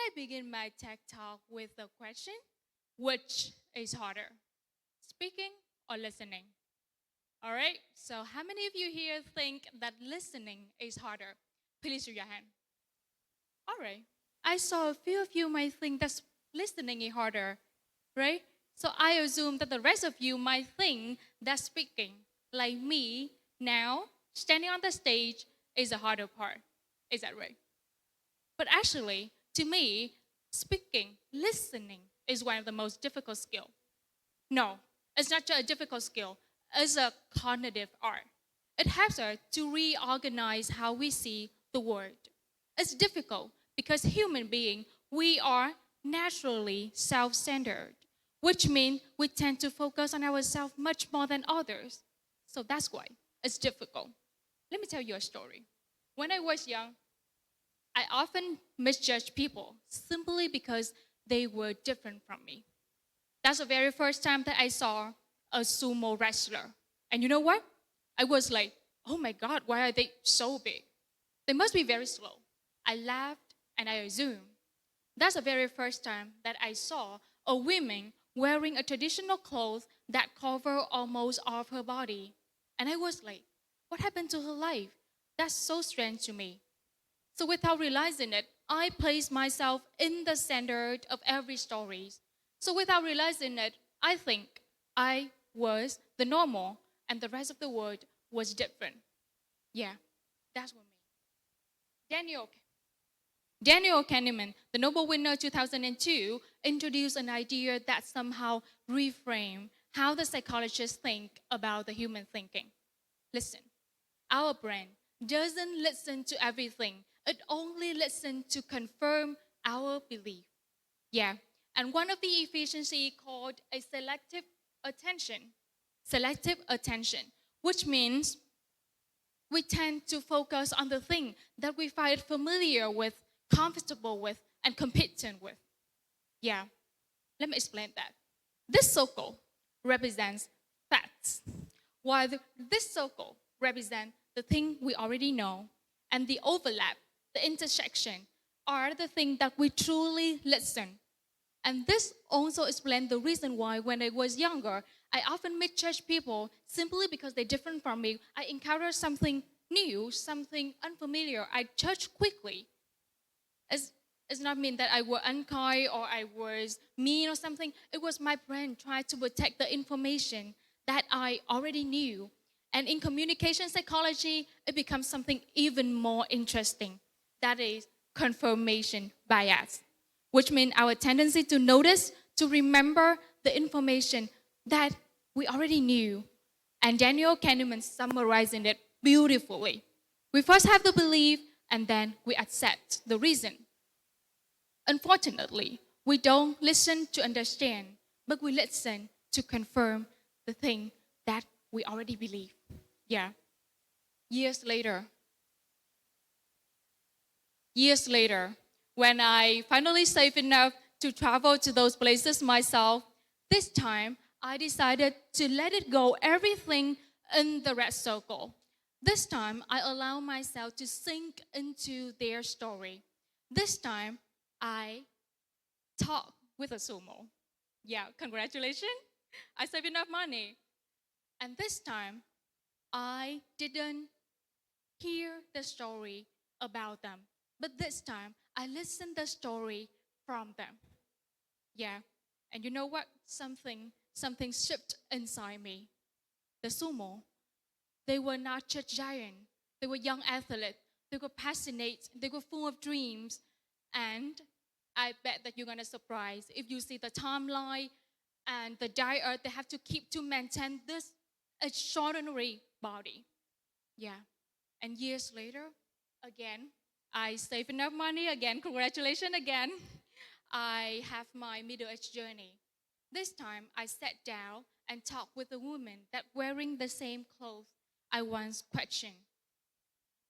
I begin my tech talk with the question, which is harder, speaking or listening? All right, so how many of you here think that listening is harder? Please raise your hand. All right, I saw a few of you might think that listening is harder, right? So I assume that the rest of you might think that speaking, like me now, standing on the stage, is the harder part. Is that right? But actually, to me, speaking, listening is one of the most difficult skills. No, it's not just a difficult skill, it's a cognitive art. It helps us to reorganize how we see the world. It's difficult because human beings, we are naturally self-centered, which means we tend to focus on ourselves much more than others. So that's why it's difficult. Let me tell you a story. When I was young, I often misjudged people simply because they were different from me. That's the very first time that I saw a sumo wrestler. And you know what? I was like, oh my God, why are they so big? They must be very slow. I laughed and I assumed. That's the very first time that I saw a woman wearing a traditional clothes that cover almost all of her body. And I was like, what happened to her life? That's so strange to me. So without realizing it, I placed myself in the center of every story. So without realizing it, I think I was the normal and the rest of the world was different. Yeah, that's what me. Daniel. Daniel Kahneman, the Nobel winner 2002, introduced an idea that somehow reframed how the psychologists think about the human thinking. Listen, our brain doesn't listen to everything. It only listens to confirm our belief. Yeah, and one of the efficiency called a selective attention. Selective attention, which means we tend to focus on the thing that we find familiar with, comfortable with, and competent with. Yeah, let me explain that. This circle represents facts, while this circle represents the thing we already know, and the overlap, the intersection, are the thing that we truly listen. And this also explains the reason why when I was younger, I often misjudge people simply because they're different from me. I encounter something new, something unfamiliar. I judge quickly. It's not mean that I was unkind or I was mean or something. It was my brain trying to protect the information that I already knew. And in communication psychology, it becomes something even more interesting. That is confirmation bias, which means our tendency to notice, to remember the information that we already knew. And Daniel Kahneman summarizing it beautifully. We first have the belief and then we accept the reason. Unfortunately, we don't listen to understand, but we listen to confirm the thing that we already believe. Yeah. Years later, when I finally saved enough to travel to those places myself, this time I decided to let it go, everything in the red circle. This time I allow myself to sink into their story. This time I talk with a sumo. Yeah, congratulations. I saved enough money. And this time I didn't hear the story about them. But this time, I listened the story from them. Yeah. And you know what? Something shifted inside me. The sumo, they were not just giant. They were young athletes. They were passionate. They were full of dreams. And I bet that you're going to surprise if you see the timeline and the diet they have to keep to maintain this extraordinary body. Yeah. And years later, again, I save enough money again. Congratulations again. I have my middle-age journey. This time, I sat down and talked with a woman that wearing the same clothes I once questioned.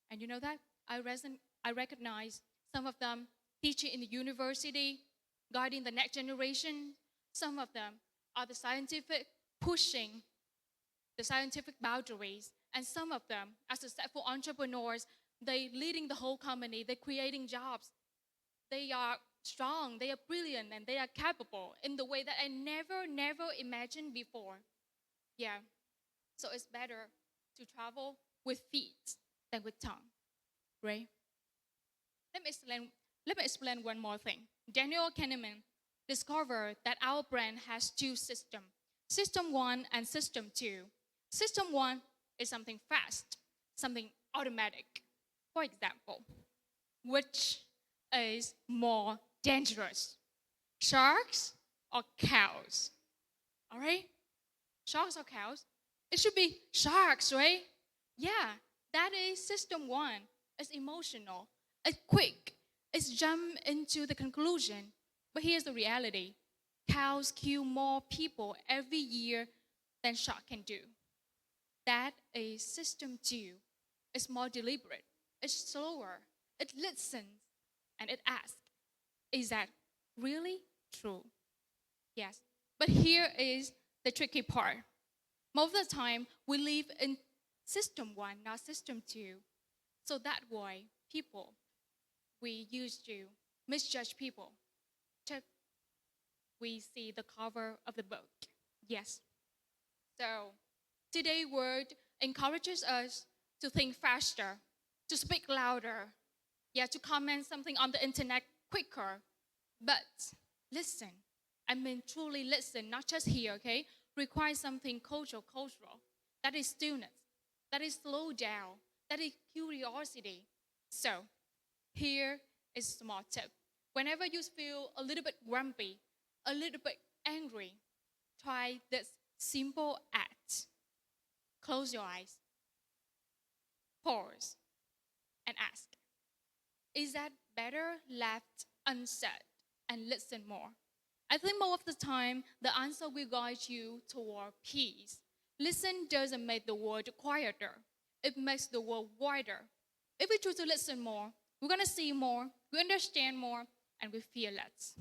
And you know that? I recognize some of them teaching in the university, guiding the next generation. Some of them are the scientific, pushing the scientific boundaries. And some of them, as successful entrepreneurs, they leading the whole company, they're creating jobs. They are strong, they are brilliant, and they are capable in the way that I never imagined before. Yeah. So it's better to travel with feet than with tongue, right? Let me explain, let me explain one more thing. Daniel Kahneman discovered that our brain has two systems, system one and system two. System one is something fast, something automatic. For example, which is more dangerous, sharks or cows? All right? Sharks or cows? It should be sharks, right? Yeah, that is system one. It's emotional, it's quick, it's jump into the conclusion. But here's the reality: cows kill more people every year than shark can do. That is system two. It's more deliberate, it's slower, it listens, and it asks, is that really true? Yes. But here is the tricky part. Most of the time, we live in system one, not system two. So that way, people, we used to misjudge people. Till we see the cover of the book. Yes. So today's word encourages us to think faster, to speak louder, yeah, to comment something on the internet quicker. But listen, I mean truly listen, not just hear, okay? Requires something cultural. That is stillness, that is slow down, that is curiosity. So here is a small tip. Whenever you feel a little bit grumpy, a little bit angry, try this simple act. Close your eyes, pause, and ask, is that better left unsaid and listen more? I think most of the time, the answer will guide you toward peace. Listen doesn't make the world quieter, it makes the world wider. If we choose to listen more, we're going to see more, we understand more, and we feel less.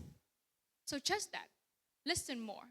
So just that, listen more.